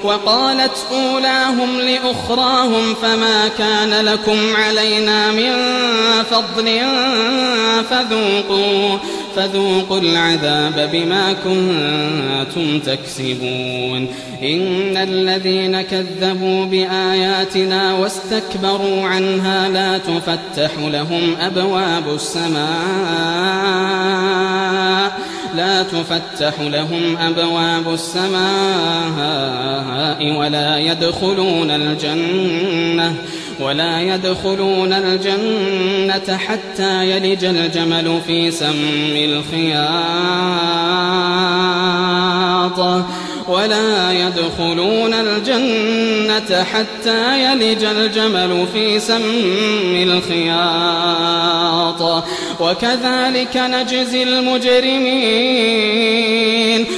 وقالت أولاهم لأخراهم فما كان لكم علينا من فضل فذوقوا العذاب بما كنتم تكسبون إن الذين كذبوا بآياتنا واستكبروا عنها لا تفتح لهم أبواب السماء ولا يدخلون الجنة حتى يلج الجمل في سم الخياط وكذلك نجزي المجرمين